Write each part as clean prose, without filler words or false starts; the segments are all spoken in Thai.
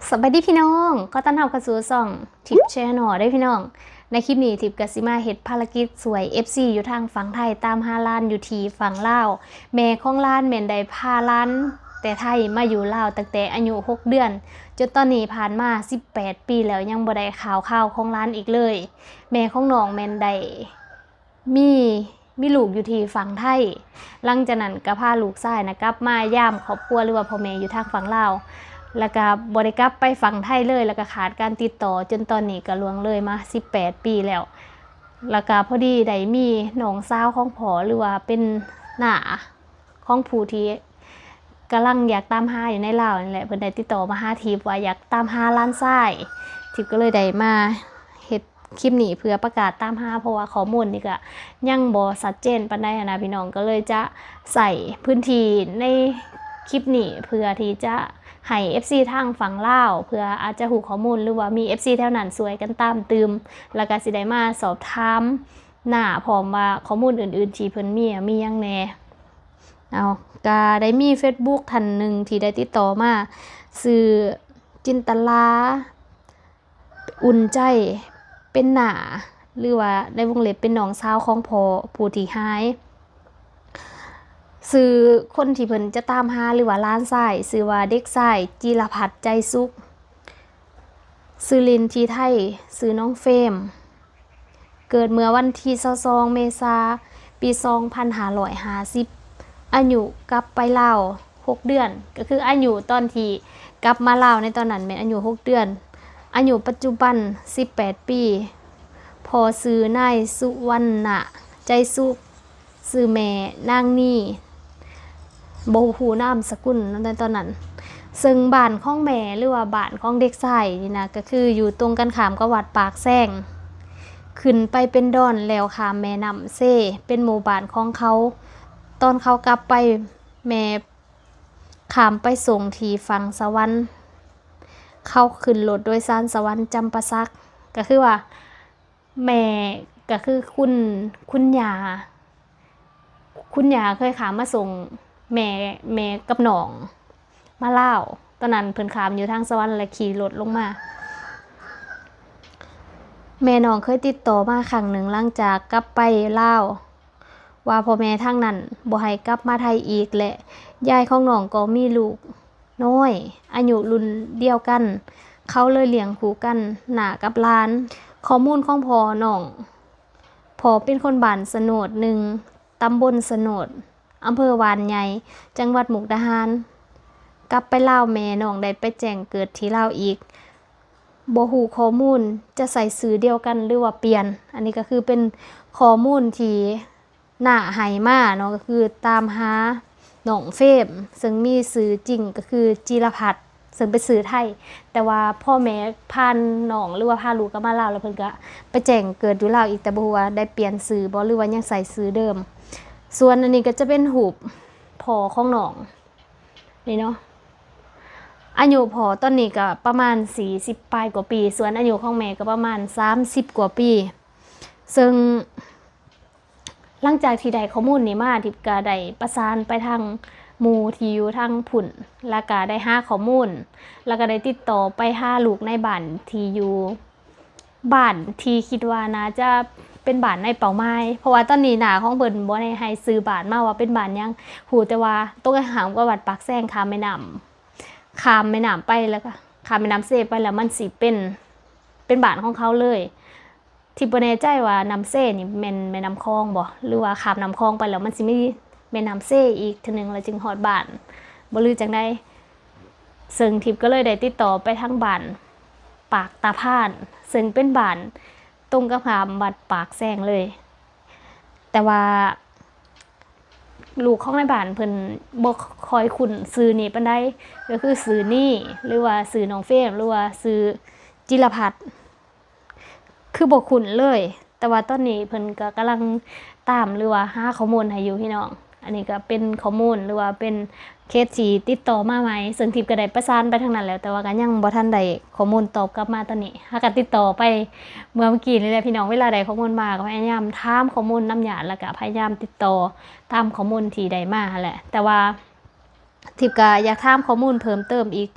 สวัสดีพี่น้องก็ต้อนรับเข้าสู่ช่องทิปแชนแนลได้พี่น้องในคลิปนี้ทิปกสิมาเฮ็ดภารกิจสวย FC อยู่ทางฝั่งไทยตามหาล้านอยู่ที่ฝั่งลาวแม่ของล้านแม่นได้พาล้านแต่ไทยมาอยู่ลาวตั้งแต่อายุ6 เดือนจนตอนนี้ผ่านมา18 ปีแล้วยังบ่ได้ข่าวของล้านอีกเลยแม่ของน้องแม่นได้มีลูกอยู่ที่ฝั่งไทยหลังจากนั้นก็พาลูกชายนะกลับมาย่ามครอบครัวหรือว่าพ่อแม่อยู่ทางฝั่งลาวแล้วก็บ่ได้กลับไปฝั่งไทยเลยแล้วก็ขาดการติดต่อจนตอนนี้ก็ล่วงเลยมา18 ปีแล้วแล้วก็พอดีได้มีน้องสาวของพ่อหรือว่าเป็นหน้าของผู้ที่กำลังอยากตามหาอยู่ในลาวนี่แหละเพิ่นได้ติดต่อมาหาทิพย์ว่าอยากตามหาหลานชายทิพย์ก็เลยได้มาเฮ็ดคลิปนี้เพื่อประกาศตามหาเพราะว่าข้อมูลนี่ก็ยังบ่ชัดเจนปานใดนะพี่น้องก็เลยจะใส่พื้นที่ในคลิปนี้เพื่อที่จะให้ FC ทางฝั่งลาวเพื่ออาจจะหูข้อมูลหรือว่ามี FC แถวนั้นสวยกันตามตืมแล้วก็สิได้มาสอบถามหน้าพร้อมว่าข้อมูลอื่นๆที่เพิ่นมียังแน่เอาก็ได้มี Facebook ท่านหนึ่งที่ได้ติดต่อมาชื่อจินตลาอุ่นใจเป็นหน้าหรือว่าในวงเล็บเป็นน้องสาวของพ่อผู้ที่หายซื้อคนที่เพิ่นจะตามหาหรือว่าล้านชายชื่อว่าเด็กชายจิรพัฒน์ใจสุขชื่อลินทีไทยชื่อน้องเฟมเกิดเมื่อวันที่22 เมษายน ปี 2550อายุกลับไปลาว6 เดือนก็คืออายุตอนที่กลับมาลาวในตอนนั้นแม่นอายุ6 เดือนอายุปัจจุบัน18 ปีพอชื่อนายสุวรรณใจสุขชื่อแม่นางนี่บ่ฮู้นามสกุลในตอนนั้นซึ่งบ้านของแม่หรือว่าบ้านของเด็กชายนี่นะก็คืออยู่ตรงกันข้ามกับวัดปากแซงขึ้นไปเป็นดอนแล้วข้ามแม่น้ำเซ่เป็นหมู่บ้านของเขาตอนเขากลับไปแม่ข้ามไปส่งที่ฝั่งสวรรค์เขาขึ้นรถโดยสารสวรรค์จำปาสักก็คือว่าแม่ก็คือคุณย่าเคยขามมาส่งแม่กับน้องมาลาวตอนนั้นเพิ่นขามอยู่ทางสวรรค์และขี่รถลงมาแม่น้องเคยติดต่อมาครั้งหนึ่งหลังจากกลับไปลาวว่าพ่อแม่ทางนั้นบ่ให้กลับมาไทยอีกและยายของน้องก็มีลูกน้อยอายุรุ่นเดียวกันเขาเลยเลี้ยงคู่กันหน้ากับหลานข้อมูลของพ่อน้องพ่อเป็นคนบ้านสโนด1ตำบลสโนดอำเภอวานใหญ่จังหวัดมุกดาหารกลับไปลาวแม่น้องได้ไปแจ้งเกิดที่ลาวอีกบ่ฮู้ข้อมูลจะใส่ชื่อเดียวกันหรือว่าเปลี่ยนอันนี้ก็คือเป็นข้อมูลที่หน้าให้มาเนาะก็คือตามหาน้องเฟมซึ่งมีชื่อจริงก็คือจิรพัฒน์ซึ่งเป็นชื่อไทยแต่ว่าพ่อแม่พาน้องหรือว่าพาลูกกลับมาลาวแล้วเพิ่นก็ไปแจ้งเกิดอยู่ลาวอีกแต่บ่ฮู้ว่าได้เปลี่ยนชื่อบ่หรือว่ายังใส่ชื่อเดิมส่วนอันนี้ก็จะเป็นหูปพ่อของน้องนี่เนาะอายุพ่อตอนนี้ก็ประมาณ40 ปลายกว่าปีส่วนอายุของแม่ก็ประมาณ30 กว่าปีซึ่งหลังจากที่ได้ข้อมูลนี้มาทิพย์ก็ได้ประสานไปทางหมู่ที่อยู่ทางพุ่นแล้วก็ได้หาข้อมูลแล้วก็ได้ติดต่อไปหาลูกในบ้านที่อยู่บ้านที่คิดว่าน่าจะเป็นบ้านในเป่าไม้เพราะว่าตอนนี้หน้าของเพิ่นบ่ได้ให้ซื้อบ้านมาว่าเป็นบ้านยังฮู้แต่ว่าตรงกันข้ามกับวัดปากแซงข้ามแม่น้ำไปแล้วก็ข้ามแม่น้ำเซไปแล้วมันสิเป็นบ้านของเขาเลยที่บ่แน่ใจว่าน้ำเซนี่แม่น้ำคลองบ่หรือว่าข้ามน้ำคลองไปแล้วมันสิมีแม่น้ำเซอีกทีนึงแล้วจึงฮอดบ้านบ่รู้จังได๋ซึ่งทิพย์ก็เลยได้ติดต่อไปทางบ้านปากตาพานซึ่งเป็นบ้านตรงกับข้ามวัดปากแซงเลยแต่ว่าลูกของในบ้านเพิ่นบ่คอยคุ้นชื่อนี้ปานใดก็คือชื่อนี่หรือว่าชื่อน้องเฟมหรือว่าชื่อจิรพัฒน์คือบ่คุ้นเลยแต่ว่าตอนนี้เพิ่นก็กำลังตามหรือว่าหาข้อมูลให้อยู่พี่น้องอันนี้ก็เป็นข้อมูลหรือว่าเป็นเคสที่ติดต่อมาใหม่ซึ่งทิพย์ก็ได้ประสานไปทางนั้นแล้วแต่ว่าก็ยังบ่ทันได้ข้อมูลตอบกลับมาตอนนี้หาก็ติดต่อไปเมื่อกี้นี่แหละพี่น้องเวลาได้ข้อมูลมาก็พยายามถามข้อมูลนำญาติแล้วก็พยายามติดต่อตามข้อมูลที่ได้มาแหละแต่ว่าทิพย์ก็อยากถามข้อมูลเพิ่มเติมอีก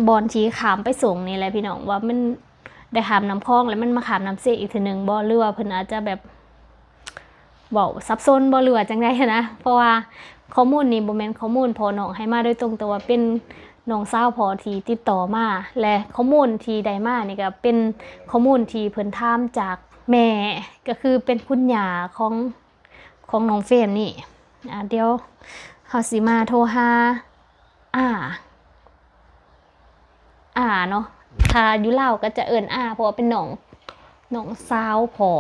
บอนที่ขามไปส่งนี่แหละพี่น้องว่ามันได้ขามน้ำคลองแล้วมันมาขามน้ำเสอีกทีนึงบ่หรือว่าเพิ่นอาจจะแบบเว้าซับซ้อนบ่หรือว่าจังได๋นะเพราะว่าข้อมูลนี้บ่แม่นข้อมูลพ่อน้องให้มาโดยตรงแต่ว่าเป็นน้องสาวพ่อที่ติดต่อมาและข้อมูลที่ได้มานี่ก็เป็นข้อมูลที่เพิ่นถามจากแม่ก็คือเป็นคุณย่าของน้องเฟรมนี่เดี๋ยวเฮาสิมาโทรหาเนาะถ้าอยู่ลาวก็จะเอิ้นเพราะว่าเป็นน้องสาวพ่อ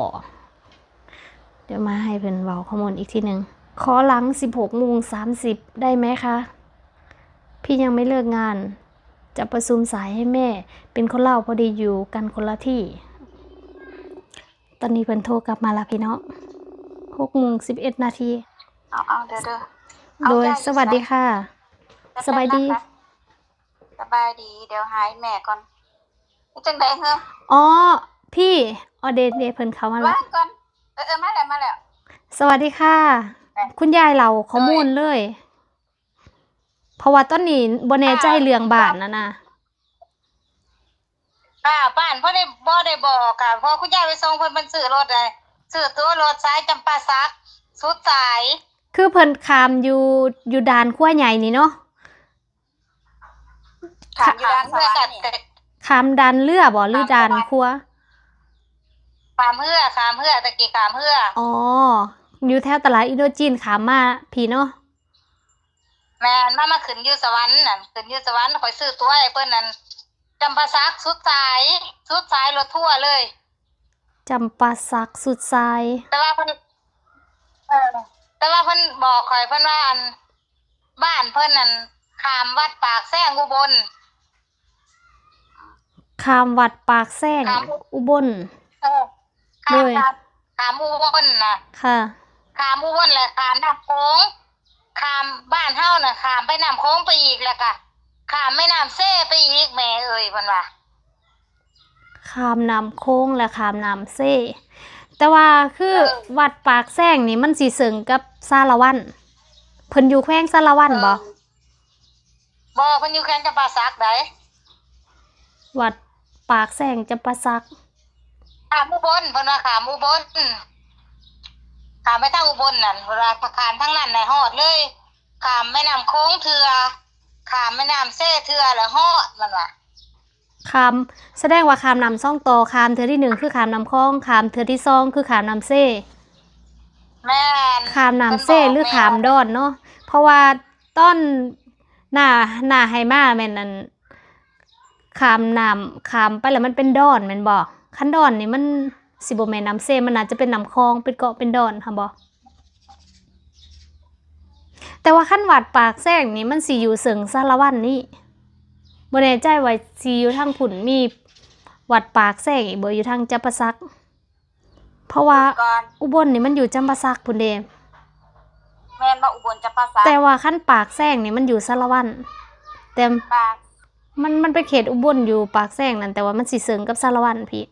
เดี๋ยวมาให้เพิ่นเว้าข้อมูลอีกทีนึงขอหลัง 16:30 ได้ไหมคะ พี่ยังไม่เลิกงานจะประชุมสายให้แม่เป็นคนเล่าวพอดีอยู่กันคนละที่ ตอนนี้เพิ่นโทรกลับมาแล้วพี่เนาะ6:11 นาทีเอาเด้อโดยสวัสดีค่ะ สบายดี สบายดีเดี๋ยวหายแม่ก่อนจังได๋เหรออ๋อพี่เดเพิ่นเข้ามาแล้วก่อนมาแล้วสวัสดีค่ะ คุณยายเราข้อมูลเลยเพราะว่าตอนนี้บ่แน่ใจเรื่องบ้านนะบ้านบ่ได้บอกค่ะเพราะคุณยายไปส่งเพิ่นซื้อรถได้ซื้อตัวรถสายจำปาสักสุดสายคือเพิ่นข้ามอยู่ด่านขั้วใหญ่นี่เนาะข้ามอยู่ด่านเรือข้ามด่านเรือบ่หรือด่านขั้วข้ามเรือตะกี้ข้ามเรืออ๋ออยู่แถวตลาดอินโดจีนข้ามมาพี่เนาะแม่นมาขึ้นอยู่สวรรค์นั่นขึ้นอยู่สวรรค์ข่อยซื้อตัวให้เพิ่นนั่นจำปาสักสุดสายรถทัวร์เลยจำปาสักสุดสายแต่ว่าเพิ่นบอกข่อยเพิ่นว่าบ้านเพิ่นนั่นข้ามวัดปากแซงอุบลข้ามวัดปากแซงอุบลข้ามอุบลน่ะค่ะข้ามอุบลแหละข้ามน้ำโขงข้ามบ้านเฮาน่ะข้ามไปน้ำโขงไปอีกแล้วก็ข้ามแม่น้ำเซ่ไปอีกแม่เอ้ยเพิ่นว่าข้ามน้ำโขงและข้ามน้ำเซ่แต่ว่าคือวัดปากแซงนี่มันสิเสริงกับสารวัตรเพิ่นอยู่แขวงสารวัตรบ่เพิ่นอยู่แขวงจำปาสักได้วัดปากแซงจำปาสักข้ามอุบลเพิ่นว่าข้ามอุบลข้ามไปทางอุบลนั่นเวลาข้ามทางนั้นน่ะฮอดเลยข้ามแม่น้ำโขงเทื่อข้ามแม่น้ำเซ่เทื่อแล้วฮอดมันว่าข้ามแสดงว่าข้ามน้ำซ่องต่อข้ามเทื่อที่1คือข้ามน้ำคลองข้ามเทื่อที่2คือข้ามน้ำเซ่แม่นข้ามน้ำเซ่หรือข้ามดอนเนาะเพราะว่าต้นหน้าให้มาแม่นนั่นข้ามไปแล้วมันเป็นดอนแม่นบ่คันดอนนี่มันสิบ่แม่นน้ำเซ่มันน่าจะเป็นน้ำคลองเป็นเกาะเป็นดอนค่ะบ่แต่ว่าคันวัดปากแซงนี่มันสิอยู่เสริงสารวัตรนี่บ่แน่ใจว่าสิอยู่ทางพุ่นมีวัดปากแซงอีกบ่อยู่ทางจำปาสักเพราะว่าอุบลนี่มันอยู่จำปาสักพุ่นเด้แม่นบ่อุบลจำปาสักแต่ว่าคันปากแซงนี่มันอยู่สารวัตรแต่มันเป็นเขตอุบลอยู่ปากแซงนั่นแต่ว่ามันสิเสริงกับสารวัตรพี่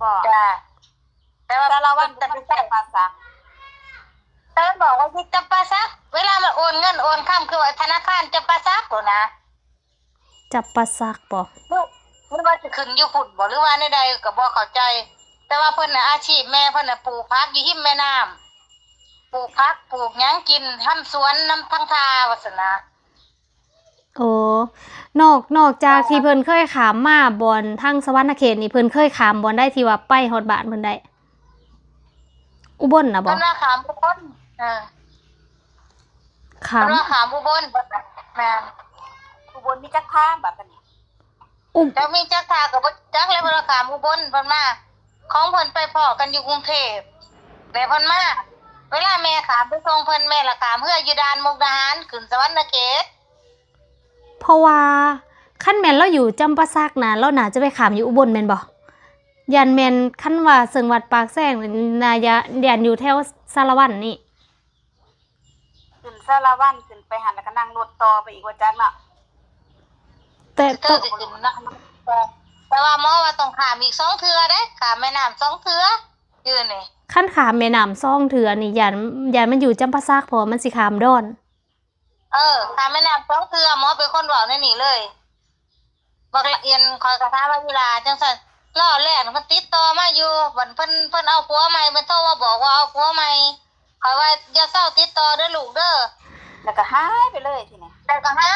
บ่แต่ว่าสารวัตรจะเป็นจำปาสักแต่บอกว่าที่จำปาสักเวลามันโอนเงินโอนข้ามคือว่าธนาคารจำปาสักโหนะจำปาสักบ่มันว่าจะขึ้นอยู่พุ่นบ่หรือว่าใดๆก็บ่เข้าใจแต่ว่าเพิ่นน่ะอาชีพแม่เพิ่นน่ะปลูกผักอยู่ริมแม่น้ำปลูกผักปลูกหยังกินทำสวนน้ำทางทาว่าซั่นนะโอ้นอกจากที่เพิ่นเคยขามมาบ่อนทางสวรรณเขตนี่เพิ่นเคยขามบ่อนได้ที่ว่าไปฮอดบ้านเพิ่นได้อุบลน่ะบ่เพิ่นว่าขามอุบลขามเพิ่นว่าขามอุบลแม่อุบลมีจักทางบัดนี้แต่มีจักทางก็บ่จักแล้วเพิ่นว่าขามอุบลเพิ่นมาของเพิ่นไปพ้อกันอยู่กรุงเทพแต่เพิ่นมาเวลาแม่ขามไปส่งเพิ่นแม่ละขามเพื่ออยู่ด่านมุกดาหารขึ้นสวรรณเขตเพราะว่าคันแม่นเราอยู่จำปาสักน่ะเราน่าจะไปขามอยู่อุบลแม่นบ่ยันแม่นคันว่าเสิงวัดปากแซงน่าจะยันอยู่แถวสารวัตรนี่ขึ้นสารวัตรขึ้นไปหันแล้วก็นั่งรถต่อไปอีกว่าจักเนาะแต่ว่าหมอว่าต้องขามอีก2เทื่อเด้ขามแม่น้ำ2เทื่อยืนนี่คันขามแม่น้ำ2เทื่อนี่ยันมันอยู่จำปาสักเพราะมันสิขามดอนขามแม่น้ำ2เทื่อหมอเป็นคนเว้าในนี่เลย บักละเอียนคอยกระทาว่าเวลาจังซั่นล่อแรกมันติดต่อมาอยู่บัดเพิ่นเอาผัวใหม่มันโทรมาบอกว่าเอาผัวใหม่ข้อยว่าอย่าเศร้าติดต่อเด้อลูกเด้อแล้วก็หายไปเลยทีนี้แต่ก็หา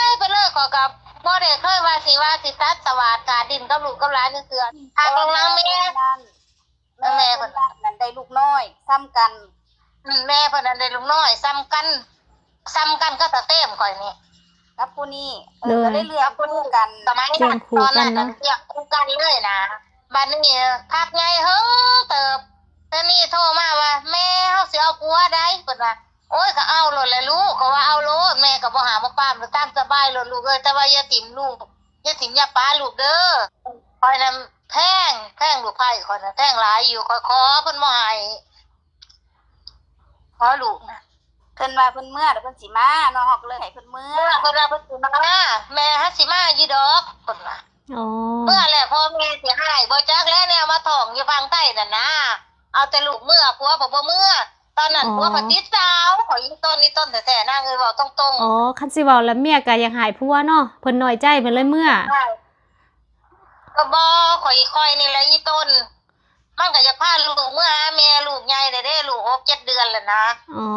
ยไปเลยขอยก็บ่ได้เคยว่าสิตัดสวัสดิ์การดินกับลูกกับหลานจังซี่ทางหลังแม่แม่เพิ่นนั่นได้ลูกน้อยซ้ำกันแม่เพิ่นนั่นได้ลูกน้อยซ้ำกันก็ตะเต้มข่อยนี่กับผู้นี้ก็ได้เลือกคู่กันสมัยนั้นตอนนั้นเลือกคู่กันเลยนะบัดนี้พักใหญ่เฮิงเติบแต่นี่โทรมาว่าแม่เฮาสิเอาผัวได้เพิ่นว่าโอ้ยก็เอาโลดแหละลูกก็ว่าเอาโลดแม่ก็บ่หาบ่ปามตามสบายโลดลูกเอ้ยแต่ว่าอย่าถิ่มลูกอย่าถิ่มอย่าป้าลูกเด้อข่อยน่ะแพงลูกไผข่อยน่ะแพงหลายอยู่ข่อยขอเพิ่นบ่ให้ขอลูกนะเพิ่นว่าเพิ่นเมื่อเพิ่นสิมาเนาะฮอกเลยให้เพิ่นเมื่อเพิ่นว่าเพิ่นสิมาแม่ฮัสิมาอยู่ดอกเพิ่นว่าอ๋อเมื่อแหละพ่อแม่สิให้บ่จักแล้วแนวมาท้องอยู่ฝั่งใต้นั่นนะเอาแต่ลูกเมื่อผัวบ่เมื่อตอนนั้นผัวติดสาวขอยิงต้นนี่ต้นแท้ๆนางเอ้ยเว้าตรงๆอ๋อคันสิเว้าแล้วเมียก็อยากหายผัวเนาะเพิ่นน้อยใจเพิ่นเลยเมื่อก็บ่ข่อยนี่แหละอีต้นมันก็จะพาลูกเมื่อหาแม่ลูกใหญ่ได้ลูก6 7เดือนแล้วนะอ๋อ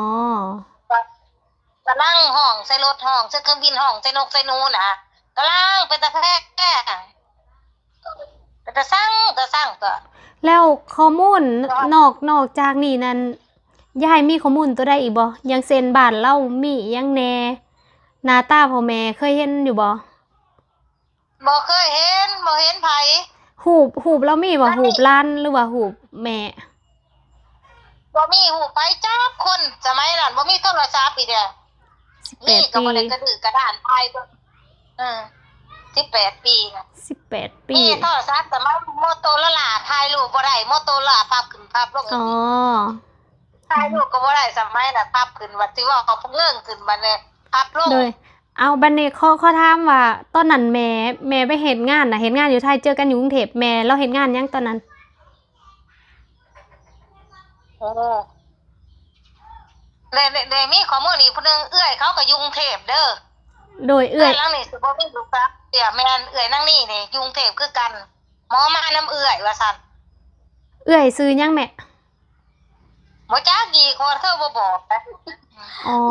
กำลังห้องใส่รถห้องใส่เครื่องบินห้องใส่นกใส่นูน่ะกำลังไปตะแคกไปตะสั่งก็แล้วข้อมูลนอกจากนี้นั้นยายมีข้อมูลตัวใดอีกบ่ยังเซ็นบ้านเรามียังแน่หน้าตาพ่อแม่เคยเห็นอยู่บ่เคยเห็นบ่เห็นไผหูบเรามีบ่หูบหลานหรือว่าหูบแม่บ่มีหูบไผจักคนสมัยนั้นบ่มีโทรศัพท์อีกเด้อนี่ก็บ่ได้กระดือกระดานไป18 ปีนะ18 ปีนี่โทรศัพท์แต่มันโมโตโรล่าถ่ายรูปบ่ได้โมโตโรล่าภาพขึ้นภาพลงอ๋อถ่ายรูปก็บ่ได้สมัยน่ะภาพขึ้นว่าสิว่าเขาเงื่อนขึ้นบัดนี้ภาพลงโดยเอาบัดนี้ข้อถามว่าตอนนั้นแม่ไปเฮ็ดงานน่ะเฮ็ดงานอยู่ไทยเจอกันอยู่กรุงเทพแม่เราเฮ็ดงานหยังตอนนั้นโอ้ได้มีข้อมูลอีกผู้นึงเอื้อยเขาก็อยู่กรุงเทพเด้อโดยเอื้อยแล้วนี่สิบ่มีลูกครับเดี๋ยวแม่นเอื้อยนางนี่นี่อยู่กรุงเทพคือกันหมอมานำเอื้อยว่าซั่นเอื้อยซื้อหยังแม่บ่จักกี่คนเขาบ่บอกนะ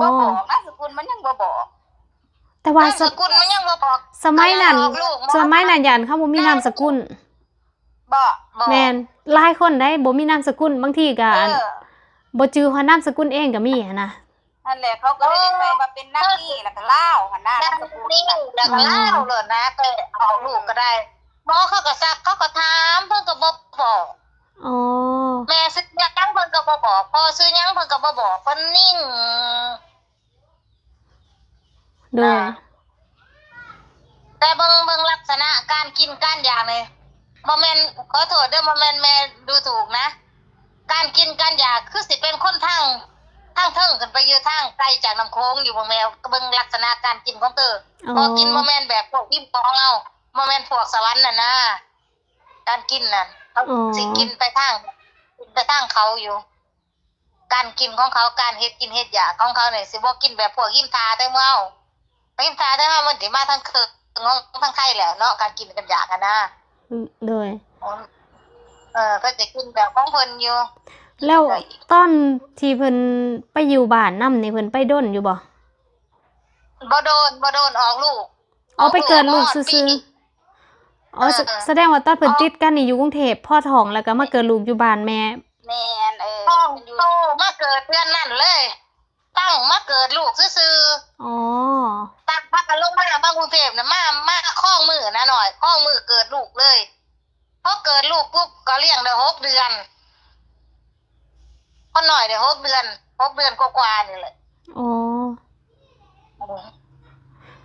บ่บอกนามสกุลมันยังบ่บอกแต่ว่านามสกุลมันยังบ่บอกสมัยนั้นยันเขาบ่มีนามสกุลแม่นหลายคนได้บ่มีนามสกุลบางทีก็บ่จื้อว่านามสกุลเองก็มีนะนั่นแหละเขาก็เลยไปว่าเป็นนางนี่แล้วก็ลาวหั่นน่ะนามสกุลแล้วก็ลาวเลยนะก็เอาลูกก็ได้หมอเขาก็ซักเขาก็ถามเพิ่นก็บ่บอกอ๋อแม่ซื้อหยังเพิ่นก็บ่บอกพ่อซื้อหยังเพิ่นก็บ่บอกเพิ่นนิ่งโดยแต่เบิ่งลักษณะการกินการอย่างนี่บ่แม่นขอโทษเด้อบ่แม่นแม่ดูถูกนะการกินการอยากคือสิเป็นคนทางเทิงขึ้นไปอยู่ทางไกลจากน้ำโค้งอยู่บ่แม่เบิ่งลักษณะการกินของเธอบ่กินบ่แม่นแบบพวกอิ่มท้องเอาบ่แม่นพวกสวรรค์น่ะนะการกินนั่นเขาสิกินไปทางเขาอยู่การกินของเขาการเฮ็ดกินเฮ็ดอยากของเขาเนี่ยสิบ่กินแบบพวกอิ่มทาแต่เมาอิ่มทาแต่ว่ามันสิมาทางคือของทางไทยแหละเนาะการกินกันอยากกันนะโดยก็จะกินแบบของเพิ่นอยู่แล้วตอนที่เพิ่นไปอยู่บ้านนำนี่เพิ่นไปด้นอยู่บ่โดนออกลูกเอาไปเกิดลูกซื่อๆอ๋อแสดงว่าตอนเพิ่นติดกันนี่อยู่กรุงเทพพ่อท้องแล้วก็มาเกิดลูกอยู่บ้านแม่นท้องโตมาเกิดเดือนนั้นเลยตั้งมาเกิดลูกซื่อๆอ๋อตั้งพักกันลงมาบ้านกรุงเทพน่ะมาข้องมือนะหน่อยข้องมือเกิดลูกเลยพอเกิดลูกปุ๊บก็เลี้ยงได้6 เดือนพอหน่อยได้6 เดือนกว่าๆนี่แหละอ๋อ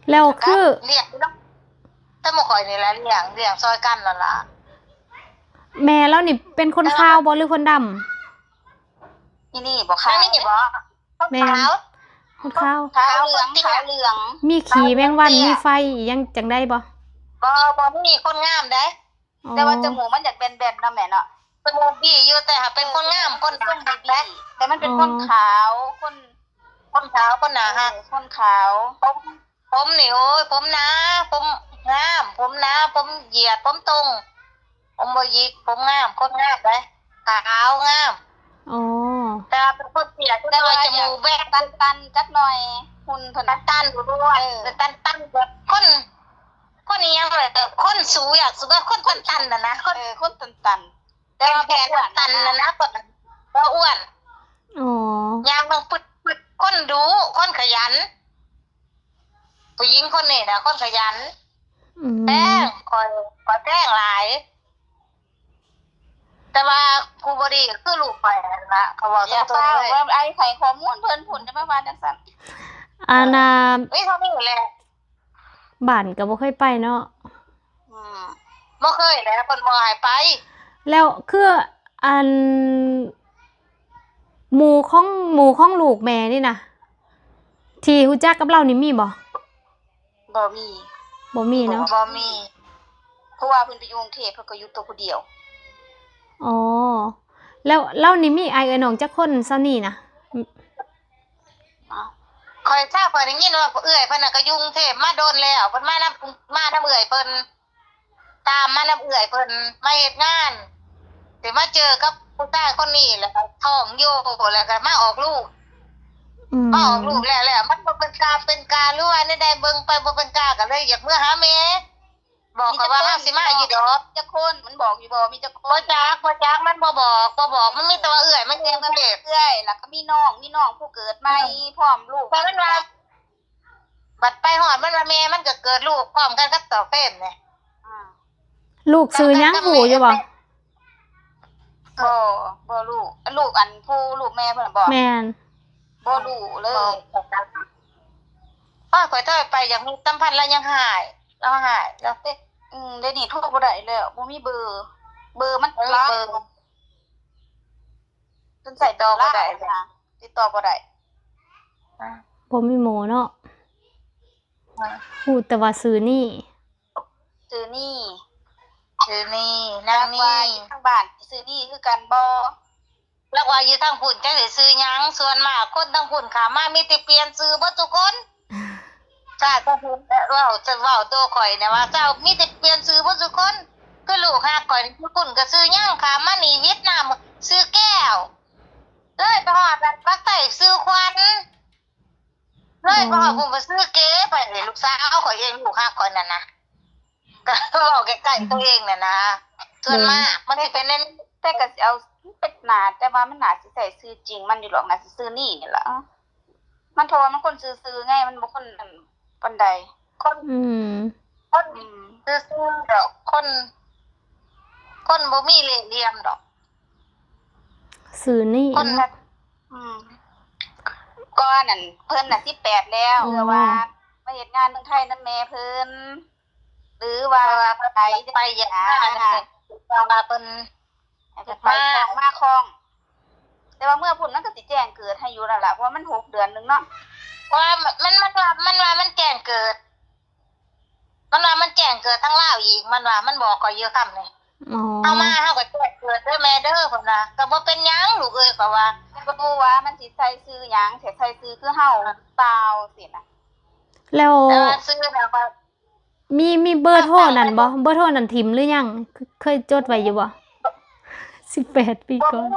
แล้วคือเลี้ยงถ้าบ่ค่อยนี่แหละเลี้ยงซอยกันนั่นล่ะแม่แล้วนี่เป็นคนขาวบ่หรือคนดำนี่บ่ขาวนี่บ่แม่คนขาวเหลืองมีขี้แมงวันมีไฟยังจังได้บ่มีคนงามได้แต่ว่าจมูกมันอยากเป็นแบบเนาะแม่เนาะจมูกดีอยู่แต่เป็นคนงามคนส้มดีแต่มันเป็นคนขาวคนขาวคนหนาฮะคนขาวผมนี่โอ้ยผมนะผม งามผมนะผมเหยียดผมตรงผมบ่หยิกผมงามคนงามเลยขาวงาม อ๋อ แต่ว่าเป็นคนเสียที่ว่าจมูกแบก ตันจักหน่อยหุ่นเท่านั้น ตันอยู่ด้วยตันแบบคนนี้ยังเลยคนสูงอยากสูงก็คนตันนะคน คนตัน แต่ว่าแผนตันนะคนก็อ้วน อ๋อ ยางต้องปึดคนดูคนขยันผู้หญิงคนนี้นะคนขยัน อืม แป้งคอยแป้งหลาย แต่ว่ากูบดีคือลูกไปนะเขาบอก อย่า ตัว เฝ้า เลย ว่าไอ้ไข่ข้อมูลเพิ่นผุนจะมาว่าจังซั่น อาณา นี่เขาไม่แหละ บ้านก็บ่เคยไปเนาะ ไม่เคยแล้วคนบ่หายไป แล้วคืออันหมู่ของลูกแม่นี่นะที่ฮู้จักกับเรานี่มีบ่ บ่มี บ่มีเนาะ บ่มี เพราะว่าเพิ่นไปอยู่กรุงเทพเพิ่นก็อยู่ตัวผู้เดียว อ๋อ แล้วเรานี่มีอ้ายเอ้ยน้องจักคนซะนี่นะ คอยทราบคอยได้ยินว่าเอื้อยเพิ่นน่ะก็ยุ่กรุงเทพมาโดนแล้วเพิ่นมานำเอื้อยเพิ่นตามมานำเอื้อยเพิ่นมาเฮ็ดงานสิมาเจอกับผู้ชายคนนี้แล้วก็ท้องอยู่แล้วก็มาออกลูก มาออกลูกแล้วมันบ่เป็นการหรือว่าได้เบิ่งไปบ่เป็นกาก็เลยอยากเมื่อหาแม่บอกเขาว่าห้ามสิมาอยู่ดอก จักคนมันบอกอยู่บ่มีจักค บ่ น จักมันบ่บอกมันมีแต่ว่าเอื้อยมันเองก็เด็ก เอื้อยแล้วก็มีน้องผู้เกิดใหม่พร้อมลูก เพราะมันว่าบัดไปหอดมันว่าแม่มันก็เกิดลูกพร้อมกันกับต่อเฟ้มเนี่ย ลูกซื้อหยังหูอยู่บ่ บ่ลูกอันผู้ลูกแม่เพิ่นน่ะบ่ แม่น บ่รู้เลย ป้าข่อยถอยไปอย่างมีสัมพันธ์แล้วยังหายแล้วเต้ ได้นี่โทรบ่ได้แล้วบ่มีเบอร์มัน เบอ ล็อก ร์ จนใส่ต่อบ่ได้นะติดต่อบ่ได้ บ่มีหมูเนาะฮู้แต่ว่าซื้อนี่ ซื้อนี่ คือนี่นั่ง ว่า นี่ อยู่ทางบ้านซื้อนี่คือกันบ่ แล้วว่าอยู่ทางพุ่นจังสิซื้อหยังส่วนมากคนทางพุ่นขามามีแต่เปลี่ยนซื้อบ่ทุกคนจ้าก็คือเว้าตัวข่อยนะว่าเจ้ามีแต่เปลี่ยนซื้อบ่ทุกคนคือลูกหาข่อยทุกคนก็ซื้อหยังขามานี่เวียดนามซื้อแก้วเลยไปฮอดปักใต้ซื้อควันเลยไปฮอดพุ่นไปซื้อเก๋ไปเลยลูกสาวข่อยเองลูกหาข่อยนั่นนะก็เว้าใกล้ๆตัวเองน่ะนะส่วนมากมันสิเป็นเน้น แต่ก็สิเอาเป็ดหนาแต่ว่ามันน่าสิใส่ซื้อจริงมันอยู่หรอกน่าสิซื้อนี่นี่ล่ะมันเพราะว่ามันคนซื้อๆไงมันบ่คนปานใด คน อืม ซื่อๆดอกคนบ่มีเหล่ห์เหลี่ยมดอก ซื้อนี่ คนน่ะ ก็นั่นเพิ่นน่ะ18แล้ว อ๋อ เพื่อว่ามาเฮ็ดงานเมืองไทยนำแม่เพิ่นหรือว่า ไปอย่างนั้นน่ะว่าเพิ่น จะไปคลองมาคลอง แต่ว่าเมื่อพุ่นมันก็สิแจ้งเกิดให้อยู่นั่นล่ะเพราะว่ามัน6 เดือนนึงเนาะ ว่ามันแจ้งเกิด มันว่ามันแจ้งเกิดทั้งลาวอีกมันว่ามันบอกก็เยอะคำนี่ อ๋อ เอามาเฮาก็แจ้งเกิดเด้อแม่เด้อพุ่นน่ะก็บ่เป็นหยังลูกเอ้ยก็ว่า บ่รู้ว่ามันสิใส่ซื้อหยังสิใส่ซื้อคือเฮาเปล่าสินะ แล้ว แต่ว่าซื้อแล้วก็ มีเบอร์โทรนั่นบ่เบอร์โทรนั่นทิมหรือยังเคยจดไว้อยู่บ่18 ปีก่อน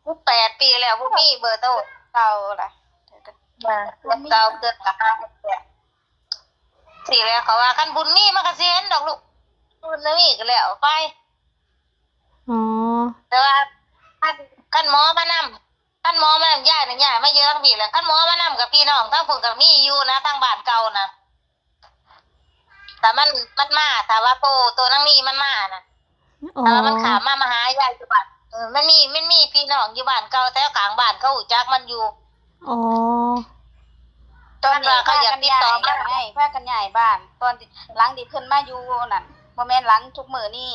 บ่8 ปีแล้วบ่มีเบอร์โทร เก่าล่ะ เก่าเกินราคาสิแล้วเขาว่าคันบุญมีมันก็สิเห็นดอกลูกบุญมีก็แล้วไป อ๋อ แต่ว่าคันหมอมานำคันหมอมานำย้ายน่ะย้ายมาเยอะทั้งปีแล้วคันหมอมานำกับพี่น้องทั้งพุ่นก็มีอยู่นะทางบ้านเก่านะแต่มันมาถ้าว่าตัวนั่งนี่มันมาน่ะ อ๋อ แต่ว่ามันขามมาหายายอยู่บ้านมันมีพี่น้องอยู่บ้านเก่าแถวกลางบ้านเขารู้จักมันอยู่ อ๋อ ตอนนี้ เขาอยากติดต่อมา พากันย้ายบ้าน ตอนที่หลังที่เพิ่นมาอยู่นั่นบ่แม่นหลังทุกมื้อนี่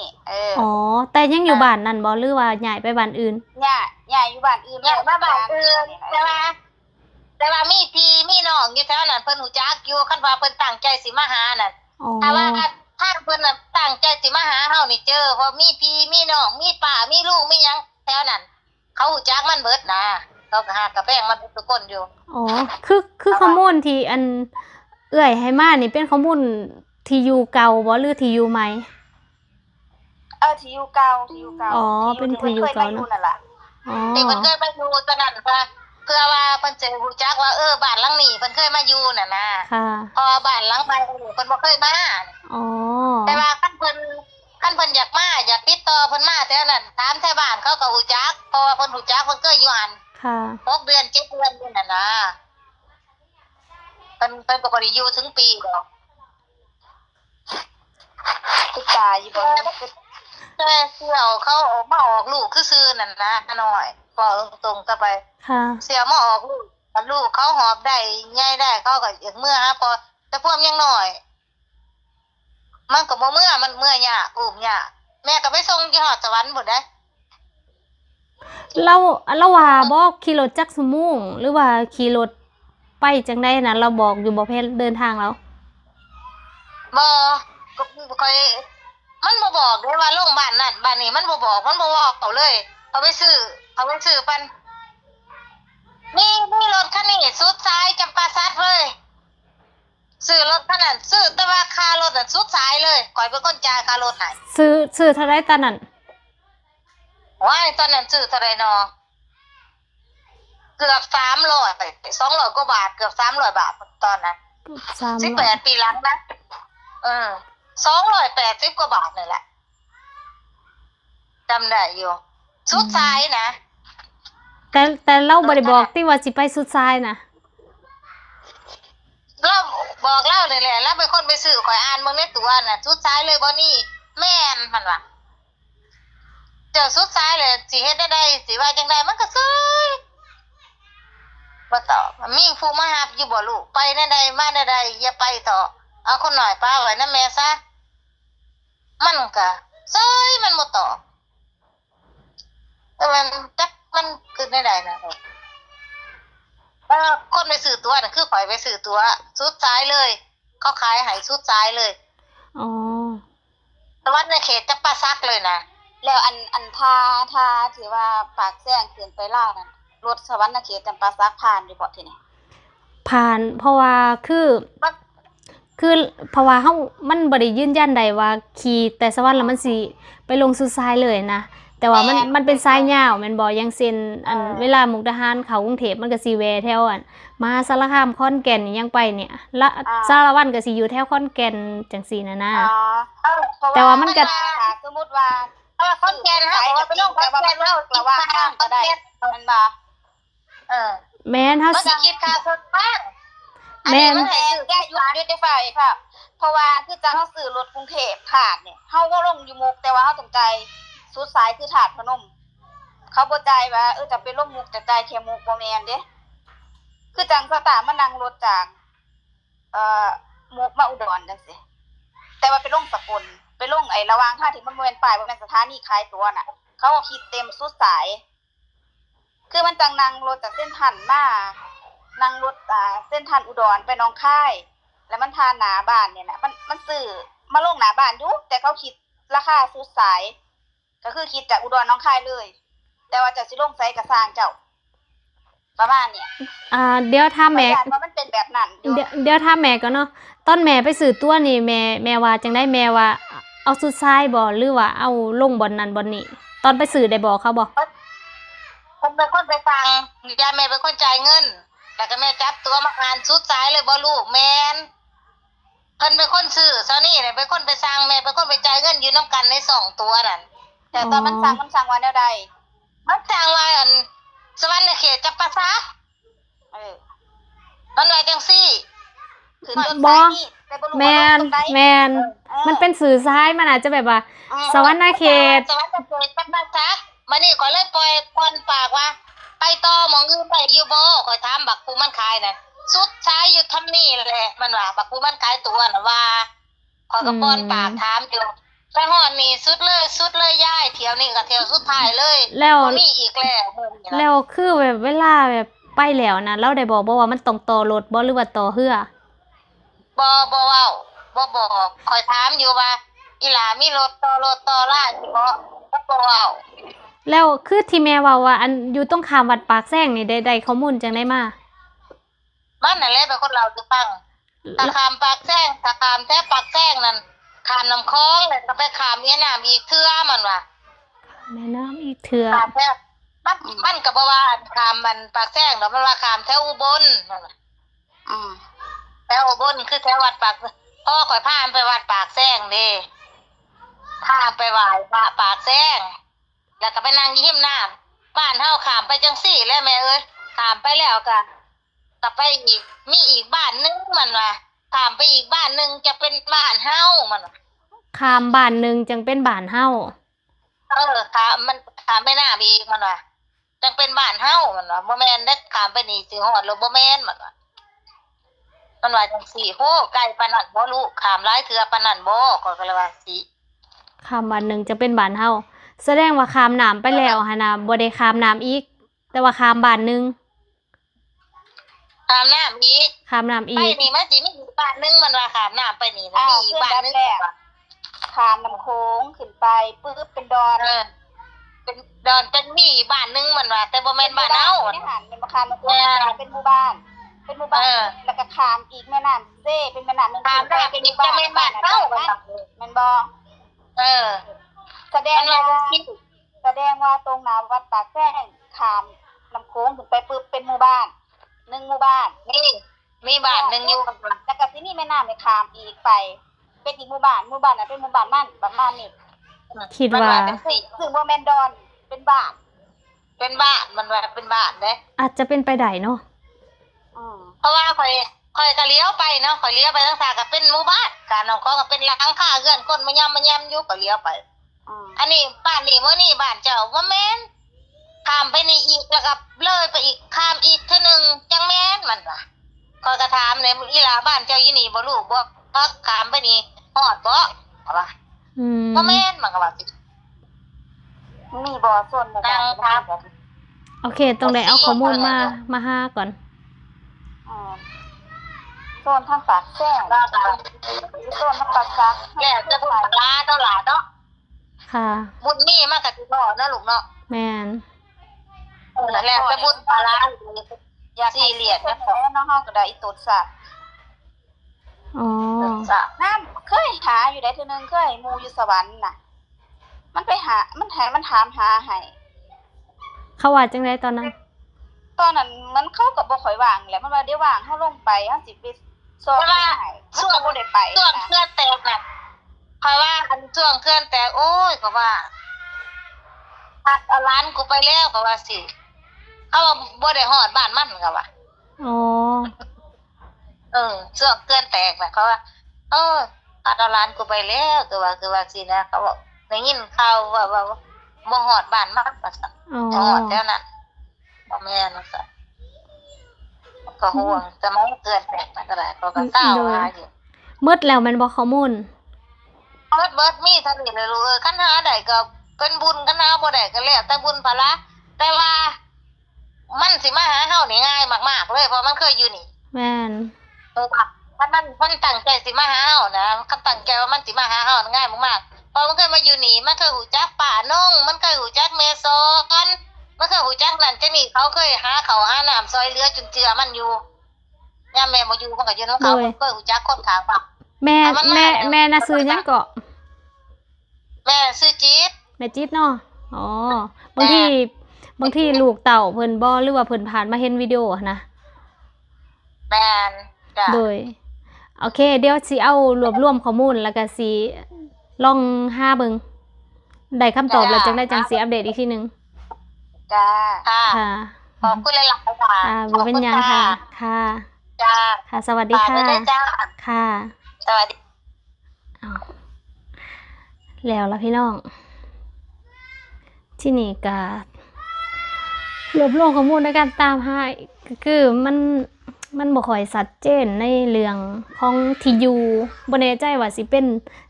อ๋อ แต่ยังอยู่บ้านนั่นบ่หรือว่าย้ายไปบ้านอื่น ย้ายอยู่บ้านอื่น อยากมาบ้านอื่นแต่ว่ามีพี่มีน้องอยู่แถวนั้นเพิ่นรู้จักอยู่คันว่าเพิ่นตั้งใจสิมาหานั่น อ๋อ ถ้าว่าถ้าเพิ่นน่ะตั้งใจสิมาหาเฮานี่เจอเพราะมีพี่มีน้องมีป้ามีลูกมีหยังแถวนั้นเขารู้จักมันเบิดนะเขาก็หากระแพงมันทุกคนอยู่ อ๋อ คือข้อมูลที่อันเอื้อยให้มานี่เป็นข้อมูล ที่อยู่เก่าบ่หรือที่อยู่ใหม่ ที่อยู่เก่าที่อยู่เก่า อ๋อเป็นที่อยู่เก่าเนอะ ที่พิ่คยมนั่นล่ะ อ๋อ ที่เพิ่นเคยมาอยู่ตอนนั้นเพื่อว่าเพิ่นจะรู้จักว่าบ้านหลังนี้เพิ่นเคยมาอยู่น่ะนะ ค่ะ เพอบ้านหลังใหม่เพิ่นบ่เคยมา อ๋อ แต่ว่าคันเพิ่นอยากมาอยากติดต่อเพิ่นมาแต่นั้นถามแถวบ้านเขาก็รู้จักเพราะว่าเพิ่นรู้จักเพิ่นเคยอยู่หั่น ค่ะ 6 เดือน 7 เดือนอยู่นั่นน่ะเพิ่นก็บ่ได้อยู่ถึงปีหรอก คือตายอยู่บ่แม่นคือ แต่เสี่ยวเขาออกมาออกลูกคือซื่อนั่นนะหน่อยบอกตรงๆก็ไป ค่ะ เสี่ยวมาออกลูกกับลูกเขาหอบได้ใหญ่ได้เขาก็อยากเมื่อฮะพอแต่พวกยังน้อย มันก็บ่เมื่อมันเมื่อยากอุ้มยากแม่ก็ไปส่งที่ฮอดสวรรค์พุ่นเด้ เราว่าบ่ขี่รถจักชั่วโมงหรือว่าขี่รถไปจังได๋นะเราบอกอยู่บ่เพนเดินทางแล้ว บ่ก็ค่อยมันบ่บอกเด้ว่าโรงบ้านนั่นบ้านนี้มันบ่บอกมันบ่เว้าเอาเลยเอาไปซื้อปันมีรถคันนี้สุดท้ายจำปาสักเลยซื้อรถคันนั้นซื้อแต่ว่าค่ารถน่ะสุดท้ายเลยข่อยเป็นคนจ่ายค่ารถให้ ซื้อเท่าใดตอนนั้น ว้ายตอนนั้นซื้อเท่าไหร่เนาะเกือบ300 200กว่าบาทเกือบ300 บาทตอนนั้น 300 18 ปีหลังนะ280 กว่าบาทนี่แหละจำได้อยู่สุดท้ายนะ แต่เราบ่ได้บอกติว่าสิไปสุดท้ายนะ เราบอกเล่าเลยแหละแล้วเป็นคนไปซื้อข่อยอ่านเบิ่งในตัวน่ะสุดท้ายเลยบ่นี่แม่นมันว่าเจอสุดท้ายเลยสิเฮ็ดได้สิว่าจังไดมันก็ซื้อบ่ตอบมีผู้มารับอยู่บ่ลูกไปได้ใดมาได้ใดอย่าไปเถอะเอาคนหน่อยป้าไว้นำแม่ซะมันก็ซื้อมันบ่ตอบแต่มันจักมันคือได้ใดนะคนไปซื้อตัวน่ะคือข่อยไปซื้อตัวสุดท้ายเลย เขาขายให้สุดท้ายเลย อ๋อ สวัสดิ์ในเขตจะปาซักเลยนะ แล้วอันท่าที่ว่าปากแซงขึ้นไปลาวนั่นรถสวรรค์เขตจำปาสักผ่านอยู่บ่ทีนี้ ผ่านเพราะว่าคือเพราะว่าเฮามันบ่ได้ยืนยันได้ว่าขี่แต่สวรรค์แล้วมันสิไปลงสุดท้ายเลยนะแต่ว่ามันเป็นสายยาวแม่นบ่อย่างเช่นเวลามุกดาหารเข้ากรุงเทพมันก็สิแวะแถวมหาสารคามขอนแก่นนี่ยังไปเนี่ยละสารวัตรก็สิอยู่แถวขอนแก่นจังซี่นะ แต่ว่ามันก็ สมมุติว่า คอนแกนฮะเอาไปลงคอนแกนแล้ว ระว่างทางก็ได้มันบ่ แม่นเฮา มันสิคิดค่าส่วนบ้าง แม่น แม่แก้อยู่ด้วยได้ฝ่ายค่ะเพราะว่าคือจังเฮาซื้อรถกรุงเทพถาดเนี่ยเฮาบ่ลงอยู่มุกแต่ว่าเฮาต้องจ่ายสุดสายคือถาดพนม เขาบ่จ่ายว่าจะไปลงมุกจะจ่ายแค่มุกบ่แม่นเด้คือจังสตาร์มานั่งรถจากมุกมาอุดรจังซี่แต่ว่าไปลงสกลไปลงไอ้ระหว่างทางที่มันบ่แม่นป้ายบ่แม่นสถานีขายตั๋วน่ะเขาก็คิดเต็มสุดสาย คือมันจังนั่งรถจากเส้นทันมานั่งรถเส้นทันอุดรไปหนองคายแล้วมันทานหน้าบ้านเนี่ยนะมันซื้อมาลงหน้าบ้านอยู่แต่เขาคิดราคาสุดสาย ก็คือคิดจากอุดรหนองคายเลย แต่ว่าจะสิลงไสก็สร้างเจ้าประมาณเนี่ย เดี๋ยวถ้าแม่ ว่ามันเป็นแบบนั้นอยู่ เดี๋ยวถ้าแม่ก็เนาะตอนแม่ไปซื้อตั๋วนี่แม่ว่าจังได๋แม่ว่าเอาสุดท้ายบ่หรือว่าเอาลงบ่อนนั้นบ่อนนี้ตอนไปซื้อได้บอกเขาบ่ ผมเป็นคนไปฟังยายแม่เป็นคนจ่ายเงินแล้วก็แม่จับตัวมางานสุดท้ายเลยบ่ลูกแม่นเพิ่นเป็นคนซื้อซะนี่เนี่ยเป็นคนไปสั่งแม่เป็นคนไปจ่ายเงินอยู่นํกันใน2ตัวนั่น แต่ตอนมันสั่งว่าแนวใด มันสั่งว่าสวรรค์ในเขตจะปาซัก มันว่าจังซี่ คือต้นสายนี่แต่บ่รู้ แม่ ว่าน ตรงใด แม่นมันเป็นสื่อซ้ายมันอาจจะแบบว่าสวรรค์เขต สวรรค์เขตจะปาซักมานี่ขอยเลยปล่อยควันปากว่า ไปต่อหมองอื่นไปอยู่บ่ขอยถามบักผู้มันขายน่ะสุดท้ายอยู่ทำนี่แหละมันว่าบักผู้มันขายตัวน่ะว่าขอยก็ป้อนปากถามอยู่ไปฮอดนี่สุดเลยยายเที่ยวนี้ก็เที่ยวสุดท้ายเลย แล้ว บ่มีอีกแล้วมื้อนี้ แล้ นะ วคือแบบเวลาแบบไปแล้วนะเราได้บอกบ่ว่ามันต้องต่อรถบ่หรือว่าต่อเรือ บ่เว้าบ่บอกขอยถามอยู่ว่าอีหลามีรถต่อล่าสิบ่เว้า แล้วคือที่แม่เว้าว่าอันอยู่ตรงข้ามวัดปากแซงนี่ได้ข้อมูลจังได๋มา มันนั่นแหละเป็นคนเราคือฟัง ถ้าขามปากแซงถ้าขามแท้ปากแซงนั่นขามน้ำคลองแล้วก็ไปขามเมียน้ำอีกเทื่อมันว่ะ แม่น้ำอีกเถื่อ ขามแท้มันก็บ่ว่าขามมันปากแซงดอกมันว่าขามแถวอุบลนั่นน่ะ อืม แถวอุบลคือแถววัดปากพ่อข่อยพามันไปวัดปากแซงเด้พาไปไหว้พระปากแซงแล้วก็ไปนั่งยิ้มน้ำบ้านเฮาขามไปจังซี่แหล้วแม่เอ้ยขามไปแล้วก็ไปอีกมีอีกบ้านนึงมันว่าขามไปอีกบ้านนึงจะเป็นบ้านเฮามันว่า ข้ามบ้านหนึงจังเป็นบ้านเฮา ขามมันขามไปหน้าอีกมันว่าจังเป็นบ้านเฮามันว่าบ่แม่นได้ขามไปนี่สิฮอดแล้วบ่แม่นมันว่าจังซี่โหไกลปานนั้นบ่รู้ขามหลายเทื่อปานนั้นบ่ก็เลยว่าสิ ข้ามบ้านหนึงจังเป็นบ้านเฮาแสดงว่าข้ามน้ำไปแล้วหั่นน่ะบ่ได้ข้ามน้ำอีก แต่ว่าข้ามบ้านหนึง ขามน้ำอีก ข้ามน้ำ ไป อีก นี่มันสิมีอีกบ้านนึงมันว่าขามน้ำไปนี่นะ อ้าว มีอีกบ้านนึง ขึ้นแบบแรก ขามน้ำโค้งขึ้นไปปึ๊บเป็นดอน เป็นดอนจังมีอีกบ้านนึงมันว่าแต่บ่แม่นบ้านเฮา ไม่ได้หันเป็นคามน้ำโค้งเป็นหมู่บ้าน เป็นหมู่บ้านแล้วก็ขามอีกแม่น้ำเซ่เป็นแม่น้ำหนึง ขาม ขึ้น ได้ ไป เป็ เป็น นห อี มู่ ก บ้า จะ น แม่นบ้านเฮามันว่า แม่นบ่ แสดง มัน ว่า ว่าสิ แสดงว่าตรงน้ำวัดปากแซงขามน้ำโค้งขึ้นไปปึ๊บเป็นหมู่บ้านหนึ่งหมู่บ้าน นี่มีบ้านนึงอยู่ แล้วก็ที่นี่แม่น้ำไปขามอีกไป เป็นอีกหมู่บ้านนั้นเป็นหมู่บ้านมันประมาณนี้ คิดว่า เป็นสี่ ซึ่งบ่แม่นดอนเป็นบ้าน เป็นบ้านมันว่าเป็นบ้านเด้ อาจจะเป็นไปได้เนาะ อืม เพราะว่าข่อยก็เลี้ยวไปเนาะข่อยเลี้ยวไปทางซ้ายก็เป็นหมู่บ้านการน้องก็เป็นหลังคาเรือนคนมาย่ำอยู่ก็เลี้ยวไป อืม อันนี้บ้านนี่มื้อนี้บ้านเจ้าบ่แม่นข้ามไปนี่อีกแล้วก็เลยไปอีกข้ามอีกเทื่อนึงจังแม่นมันว่าข่อยก็ถามเลยอีหลาบ้านเจ้าอยู่นี่บ่ลูกบ่พักข้ามไปนี่ฮอดบ่ว่า อืม บ่แม่นมันก็ว่าสิ มีบ่อส่วนในการ ครับ โอเคตรงไหนเอาข้อมูลมาหาก่อน อืมโซนทางปากแซง แล้วก็ โซนทางปากซัก แล้วจะบุญปลาเนาะหลานเนาะ ค่ะ บุญมีมาก็สิพ่อเนาะลูกเนาะ แม่น แล้วจะบุญปลา อยากให้เรียนนะขอน้องเฮาก็ได้อีตุดซะ อ๋อ น้ำเคยหาอยู่ได้เทื่อนึงเคยหมู่อยู่สวรรค์น่ะ มันไปหามันถามหาให้ เขาว่าจังไดตอนนั้น ตอนนั้นมันเข้ากับบ่ค่อยว่างแหละมันว่าเดี๋ยวว่างเฮาลงไปเฮาสิไปสอบให้ช่วงบ่ได้ไป ช่วงเคลื่อนแตกน่ะเพราะว่าอันช่วงเคลื่อนแตกโอ้ยก็ว่าพัดเอาร้านกูไปแล้วก็ว่าสิเขาว่าบ่ได้ฮอดบ้านมันก็ว่า อ๋อ ช่วงเคลื่อนแตกน่ะเขาว่าพัดเอาร้านกูไปแล้วก็ว่าสินะเขาบอกได้ยินข่าวว่าบ่ฮอดบ้านมันว่าซั่น อ๋อ บ่ฮอดแล้วนั้นบ่แม่นว่าซั่นก็ห่วงจะมาเกินแตกก็ได้ก็ก้าวหาอยู่ มืดแล้วแมันบ่ข้อมูล เบิดมีเท่านี้เลยลูกคันหาได้ก็เป็นบุญคันหาบ่ได้ก็แล้วแต่บุญพละแต่ว่ามันสิมาหาเฮานี่ง่ายมากๆเลยเพราะมันเคยอยู่นี่ แม่น ถ้ามันตั้งใจสิมาหาเฮานะคันตั้งใจว่ามันสิมาหาเฮาง่ายมากๆเพราะมันเคยมาอยู่นี่มันเคยหูจักป่าน้องมันเคยหูจักแม่ซอนมันเคยหูจักนั่นจังนี่เขาเคยหาข้าวหาน้ำซอยเหลือจนเจือมันอยู่ยามแม่บ่อยู่มันก็อยู่นำเขามันเคยหูจักคนข้างบ้าน แม่น่ะซื้อหยังเกาะ แม่ซื้อจี๊ด แม่จิ๊ดเนาะอ๋อบางทีลูกเต่าเพิ่นบ่หรือว่าเพิ่นผ่านมาเห็นวิดีโอนะ แม่นจ้ะ โดยโอเค เดี๋ยวสิเอารวบรวมข้อมูลแล้วก็สิลองหาเบิ่งได้คำตอบแล้วจังได้จังสิอัปเดตอีกทีหนึง จ้า ค่ะ ค่ะ ขอบคุณหลายๆค่ะ บ่เป็นหยังค่ะ ค่ะ จ้า ค่ะ สวัสดีค่ะ ฝากไว้ด้วยจ้า ค่ะ สวัสดี เอาแล้วล่ะพี่น้อง ที่นี่ก็รวบรวมข้อมูลในการตามหาก็คือมันบ่ค่อยชัดเจนในเรื่องของที่อยู่บ่แน่ใจว่าสิเป็น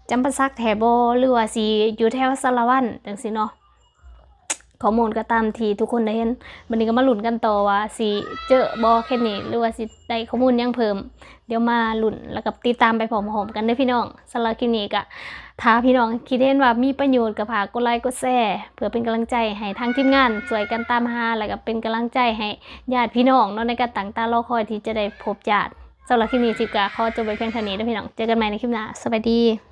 จำปาสักแถบ่หรือว่าสิอยู่แถวสารวัตรจังซี่เนาะข้อมูลก็ตามที่ทุกคนได้เห็นบัดนี้ก็มาลุ้นกันต่อว่าสิเจอบ่แค่นี้หรือว่าสิได้ข้อมูลหยังเพิ่ม เดี๋ยวมาลุ้นแล้วก็ติดตามไปพร้อมๆกันเด้อพี่น้องสำหรับคลิปนี้ก็ถ้าพี่น้องคิดเห็นว่ามีประโยชน์ก็ฝากกดไลค์กดแชร์เพื่อเป็นกำลังใจให้ทางทีมงานช่วยกันตามหาแล้วก็เป็นกำลังใจให้ญาติพี่น้องเนาะในการตั้งตารอคอยที่จะได้พบญาติ สำหรับคลิปนี้สิบกาขอจบไปเพียงเท่านี้เด้อพี่น้องเจอกันใหม่ในคลิปหน้าสวัสดี